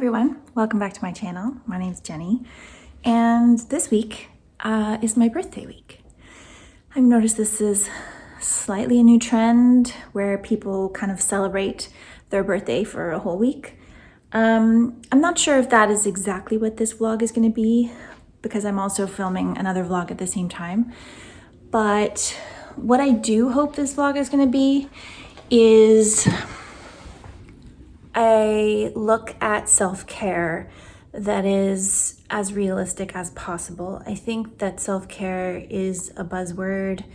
everyone, welcome back to my channel. My name's Jenny, and this week is my birthday week. I've noticed this is slightly a new trend where people kind of celebrate their birthday for a whole week. I'm not sure if that is exactly what this vlog is going to be because I'm also filming another vlog at the same time. But what I do hope this vlog is going to be is a look at self-care that is as realistic as possible. I think that self-care is a buzzword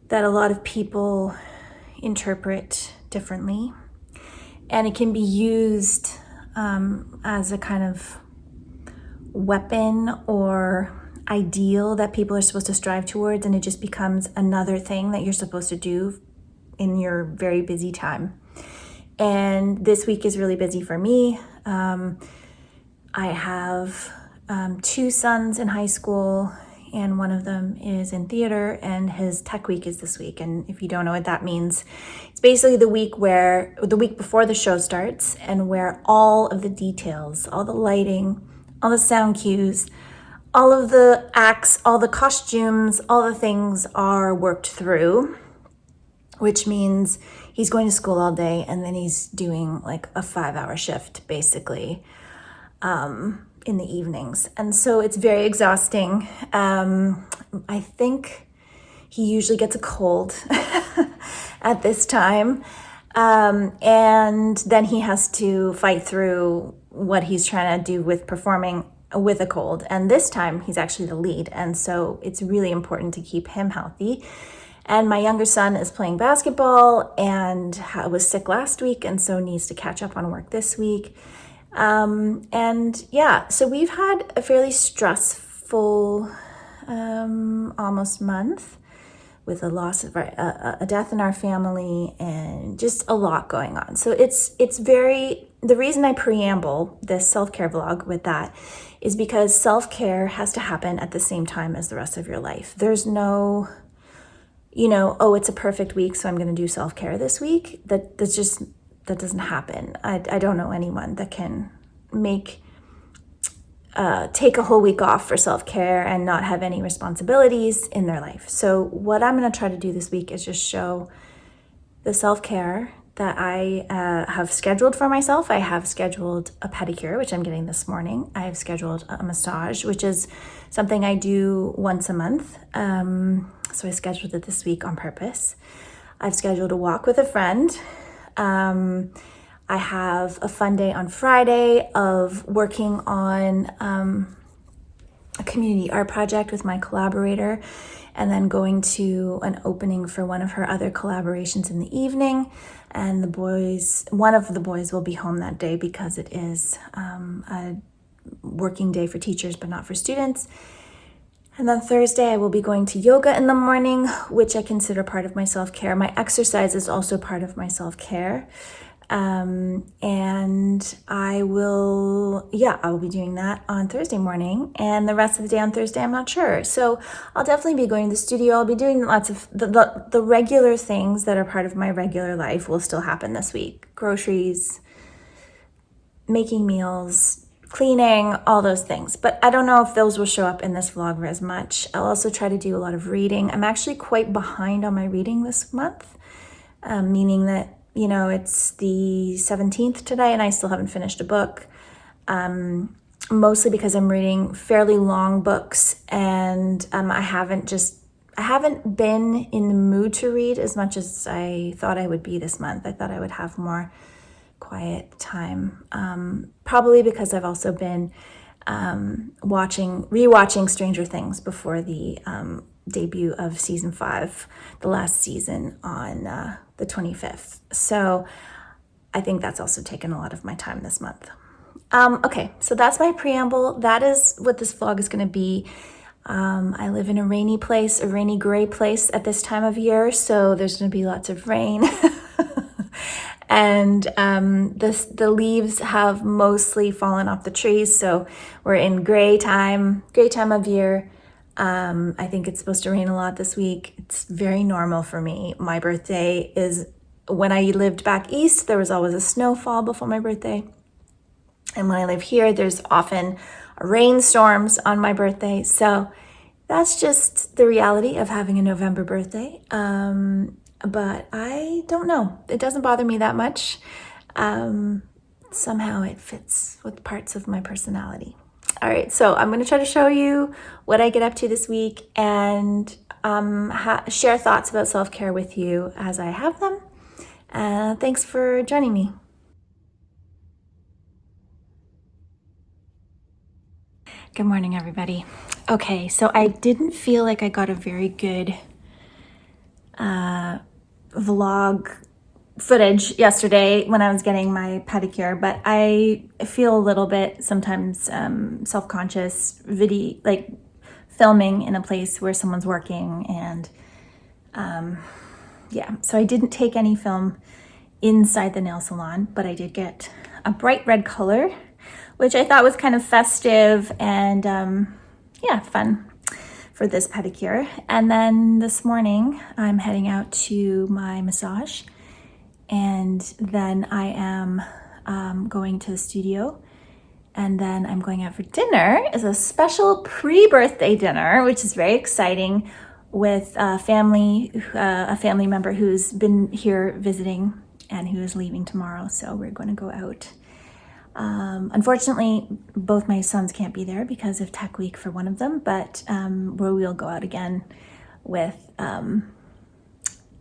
that a lot of people interpret differently, and it can be used as a kind of weapon or ideal that people are supposed to strive towards, and it just becomes another thing that you're supposed to do in your very busy time. And this week is really busy for me. I have two sons in high school, and one of them is in theater, and his tech week is this week. And if you don't know what that means, it's basically the week before the show starts, and where all of the details, all the lighting, all the sound cues, all of the acts, all the costumes, all the things are worked through, which means he's going to school all day and then he's doing like a 5-hour shift basically in the evenings. And so it's very exhausting. I think he usually gets a cold at this time. And then he has to fight through what he's trying to do with performing with a cold. And this time he's actually the lead. And so it's really important to keep him healthy. And my younger son is playing basketball and was sick last week, and so needs to catch up on work this week. And yeah, so we've had a fairly stressful almost month with a loss of a death in our family and just a lot going on. So it's very, the reason I preamble this self-care vlog with that is because self-care has to happen at the same time as the rest of your life. There's no, oh, it's a perfect week, so I'm going to do self-care this week. That doesn't happen. I don't know anyone that can take a whole week off for self-care and not have any responsibilities in their life. So what I'm going to try to do this week is just show the self-care that I have scheduled for myself. I have scheduled a pedicure, which I'm getting this morning. I have scheduled a massage, which is something I do once a month. So I scheduled it this week on purpose. I've scheduled a walk with a friend. I have a fun day on Friday of working on a community art project with my collaborator, and then going to an opening for one of her other collaborations in the evening. And one of the boys will be home that day because it is a working day for teachers, but not for students. And then Thursday, I will be going to yoga in the morning, which I consider part of my self-care. My exercise is also part of my self-care. And I will be doing that on Thursday morning, and the rest of the day on Thursday, I'm not sure. So I'll definitely be going to the studio. I'll be doing lots of the regular things that are part of my regular life will still happen this week. Groceries, making meals, cleaning, all those things. But I don't know if those will show up in this vlog as much. I'll also try to do a lot of reading. I'm actually quite behind on my reading this month, meaning that it's the 17th today and I still haven't finished a book, mostly because I'm reading fairly long books, and I haven't been in the mood to read as much as I thought I would be this month. I thought I would have more quiet time, probably because I've also been rewatching Stranger Things before the debut of season 5, the last season on the 25th. So I think that's also taken a lot of my time this month. Okay, so that's my preamble. That is what this vlog is going to be. I live in a rainy gray place at this time of year, so there's going to be lots of rain. And the leaves have mostly fallen off the trees, so we're in gray time of year. I think it's supposed to rain a lot this week. It's very normal for me. My birthday is, when I lived back east, there was always a snowfall before my birthday. And when I live here, there's often rainstorms on my birthday. So that's just the reality of having a November birthday. But I don't know. It doesn't bother me that much. Somehow it fits with parts of my personality. All right, so I'm going to try to show you what I get up to this week and share thoughts about self-care with you as I have them. Thanks for joining me. Good morning, everybody. Okay, so I didn't feel like I got a very good vlog footage yesterday when I was getting my pedicure, but I feel a little bit sometimes self-conscious like filming in a place where someone's working, and yeah, so I didn't take any film inside the nail salon, but I did get a bright red color, which I thought was kind of festive and yeah, fun for this pedicure. And then this morning I'm heading out to my massage, and then I am going to the studio, and then I'm going out for dinner. It's a special pre-birthday dinner, which is very exciting, with a family member who's been here visiting and who is leaving tomorrow. So we're going to go out. Unfortunately, both my sons can't be there because of Tech Week for one of them, but we'll go out again with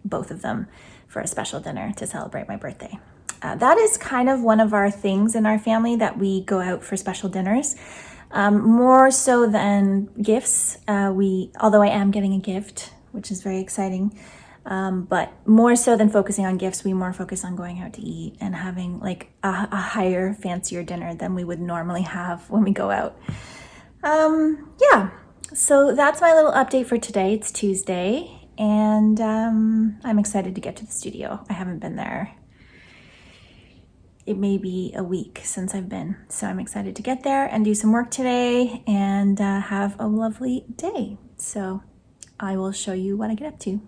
both of them for a special dinner to celebrate my birthday. That is kind of one of our things in our family, that we go out for special dinners, more so than gifts. Although I am getting a gift, which is very exciting, but more so than focusing on gifts, we more focus on going out to eat and having like a higher, fancier dinner than we would normally have when we go out. Yeah, so that's my little update for today. It's Tuesday, and I'm excited to get to the studio. I haven't been there. It may be a week since I've been, so I'm excited to get there and do some work today and have a lovely day. So I will show you what I get up to.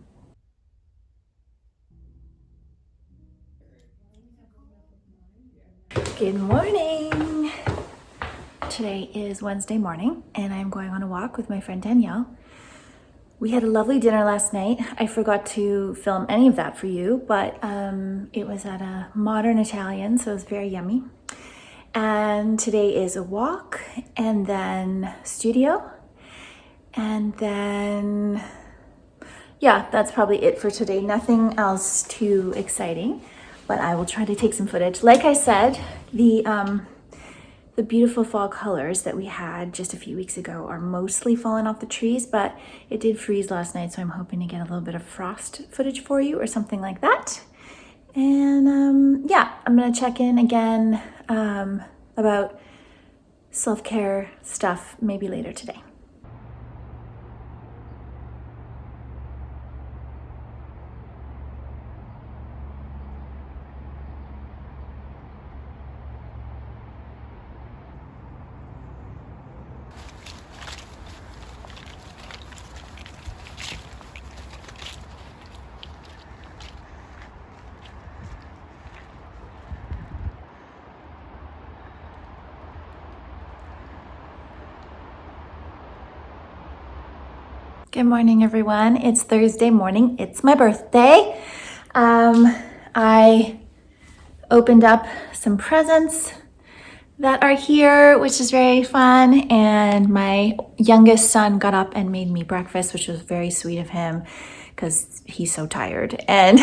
Good morning. Today is Wednesday morning, and I'm going on a walk with my friend Danielle. We had a lovely dinner last night. I forgot to film any of that for you, but it was at a modern Italian, so it was very yummy. And today is a walk, and then studio, and then, yeah, that's probably it for today. Nothing else too exciting, but I will try to take some footage. Like I said, the beautiful fall colors that we had just a few weeks ago are mostly fallen off the trees, but it did freeze last night, so I'm hoping to get a little bit of frost footage for you or something like that. And yeah, I'm gonna check in again about self-care stuff maybe later today. Good morning, everyone. It's Thursday morning. It's my birthday. I opened up some presents that are here, which is very fun. And my youngest son got up and made me breakfast, which was very sweet of him because he's so tired. And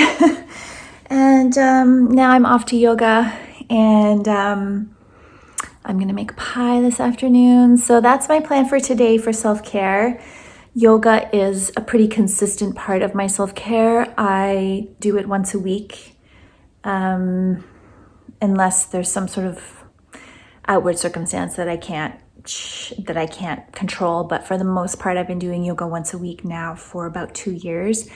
now I'm off to yoga, and I'm gonna make pie this afternoon. So that's my plan for today for self-care. Yoga is a pretty consistent part of my self-care. I do it once a week, unless there's some sort of outward circumstance that I can't control. But for the most part, I've been doing yoga once a week now for about 2 years,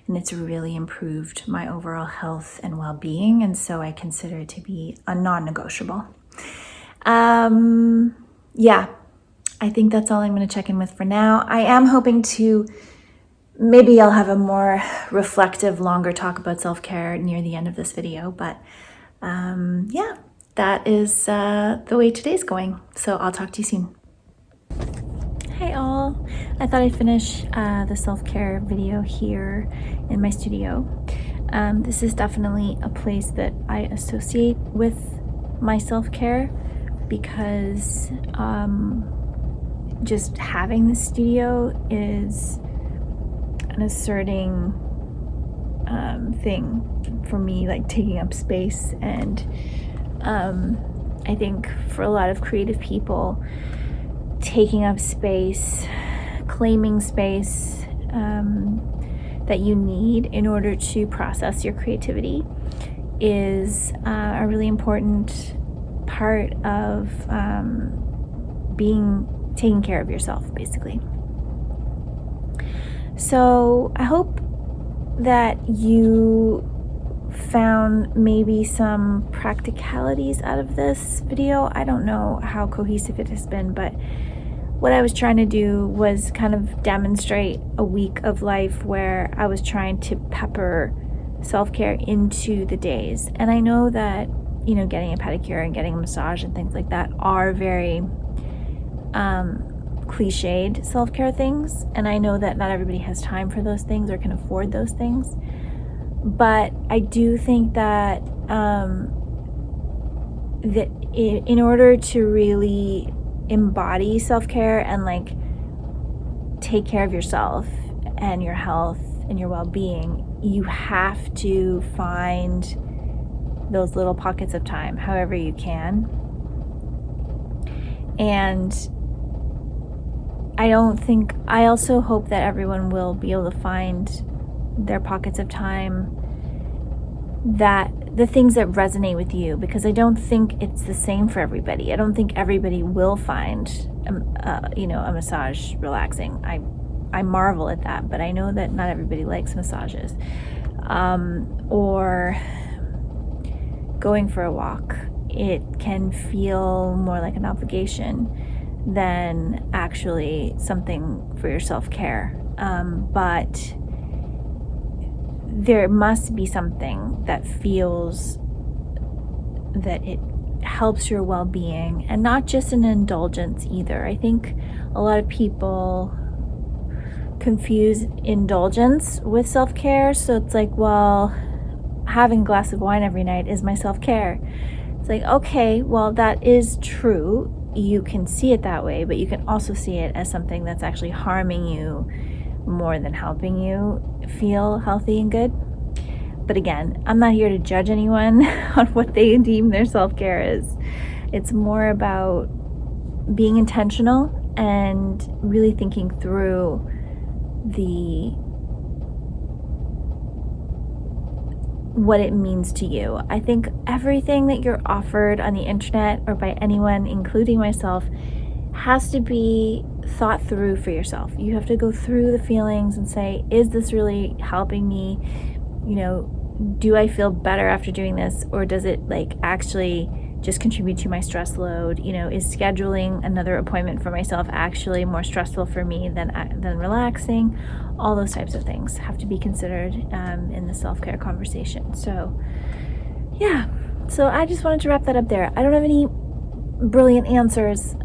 and it's really improved my overall health and well-being, and so I consider it to be a non-negotiable. Yeah, I think that's all I'm going to check in with for now. I am hoping to, maybe I'll have a more reflective, longer talk about self-care near the end of this video, but yeah, that is the way today's going. So I'll talk to you soon. Hi all. I thought I'd finish the self-care video here in my studio. This is definitely a place that I associate with my self-care because just having the studio is an asserting thing for me, like taking up space. And I think for a lot of creative people, taking up space, claiming space that you need in order to process your creativity is a really important part of taking care of yourself, basically. So I hope that you found maybe some practicalities out of this video. I don't know how cohesive it has been, but what I was trying to do was kind of demonstrate a week of life where I was trying to pepper self-care into the days. And I know that, you know, getting a pedicure and getting a massage and things like that are very cliched self-care things. And I know that not everybody has time for those things or can afford those things. But I do think that that in order to really embody self-care and like take care of yourself and your health and your well-being, you have to find those little pockets of time however you can. And I also hope that everyone will be able to find their pockets of time, that the things that resonate with you, because I don't think it's the same for everybody. I don't think everybody will find a massage relaxing. I marvel at that, but I know that not everybody likes massages. Or going for a walk. It can feel more like an obligation than actually something for your self-care. But there must be something that feels that it helps your well-being, and not just an indulgence either. I think a lot of people confuse indulgence with self-care. So it's like, well, having a glass of wine every night is my self-care. It's like, okay, well, that is true. You can see it that way, but you can also see it as something that's actually harming you more than helping you feel healthy and good. But again, I'm not here to judge anyone on what they deem their self-care is. It's more about being intentional and really thinking through what it means to you. I think everything that you're offered on the internet or by anyone, including myself, has to be thought through for yourself. You have to go through the feelings and say, is this really helping me? You know, do I feel better after doing this, or does it like actually just contribute to my stress load? You know, is scheduling another appointment for myself actually more stressful for me than relaxing? All those types of things have to be considered in the self-care conversation. So yeah, so I just wanted to wrap that up there. I don't have any brilliant answers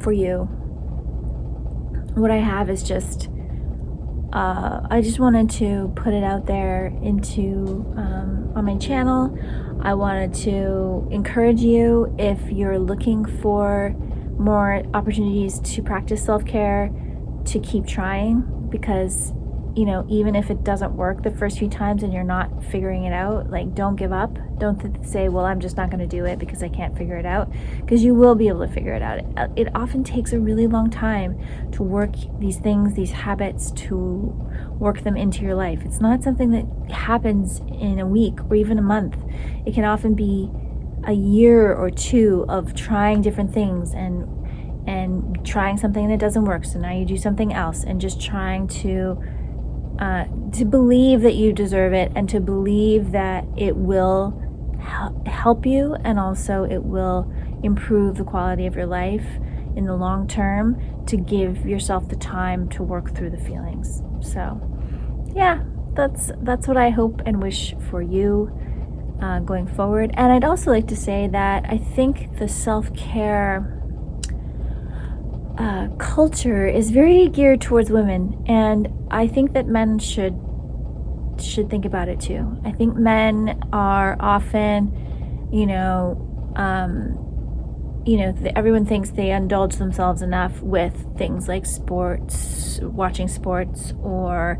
for you. What I have is just I just wanted to put it out there into on my channel. I wanted to encourage you, if you're looking for more opportunities to practice self-care, to keep trying, because, you know, even if it doesn't work the first few times and you're not figuring it out, like, don't give up. Don't say, well, I'm just not going to do it because I can't figure it out, because you will be able to figure it out. It often takes a really long time to work these things, these habits, to work them into your life. It's not something that happens in a week or even a month. It can often be a year or two of trying different things and trying something and it doesn't work, so now you do something else, and just trying to believe that you deserve it, and to believe that it will help you, and also it will improve the quality of your life in the long term, to give yourself the time to work through the feelings. So yeah, that's what I hope and wish for you. going forward. And I'd also like to say that I think the self-care culture is very geared towards women, and I think that men should think about it too. I think men are often, everyone thinks they indulge themselves enough with things like sports, watching sports, or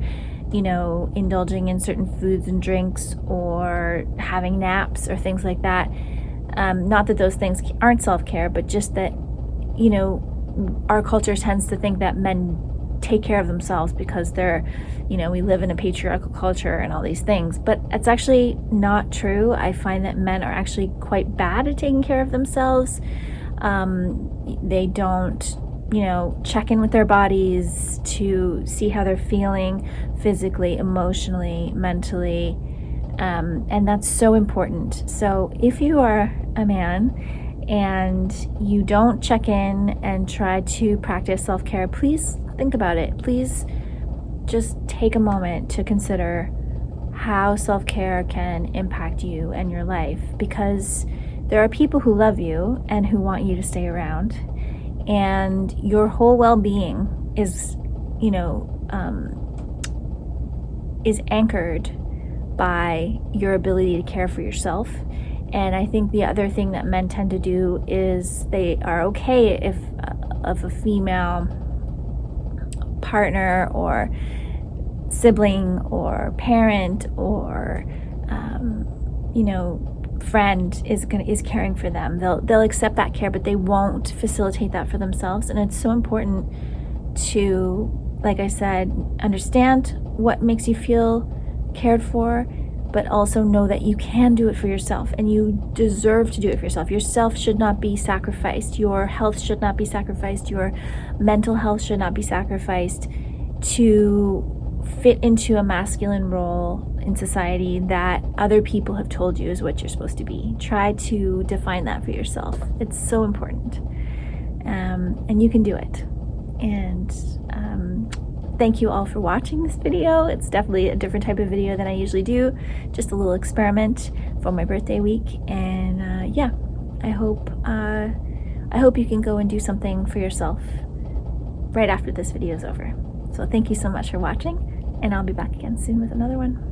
indulging in certain foods and drinks, or having naps or things like that. Not that those things aren't self-care, but just that our culture tends to think that men take care of themselves because they're, we live in a patriarchal culture and all these things. But it's actually not true. I find that men are actually quite bad at taking care of themselves. They don't, check in with their bodies to see how they're feeling physically, emotionally, mentally. And that's so important. So if you are a man and you don't check in and try to practice self-care, please think about it. Please just take a moment to consider how self-care can impact you and your life, because there are people who love you and who want you to stay around, and your whole well-being is anchored by your ability to care for yourself. And I think the other thing that men tend to do is they are okay if a female partner or sibling or parent or friend is caring for them. They'll accept that care, but they won't facilitate that for themselves. And it's so important to, like I said, understand what makes you feel cared for, but also know that you can do it for yourself, and you deserve to do it for yourself. Yourself should not be sacrificed. Your health should not be sacrificed. Your mental health should not be sacrificed to fit into a masculine role in society that other people have told you is what you're supposed to be. Try to define that for yourself. It's so important. And you can do it. And thank you all for watching this video. It's definitely a different type of video than I usually do. Just a little experiment for my birthday week. And yeah, I hope you can go and do something for yourself right after this video is over. So thank you so much for watching, and I'll be back again soon with another one.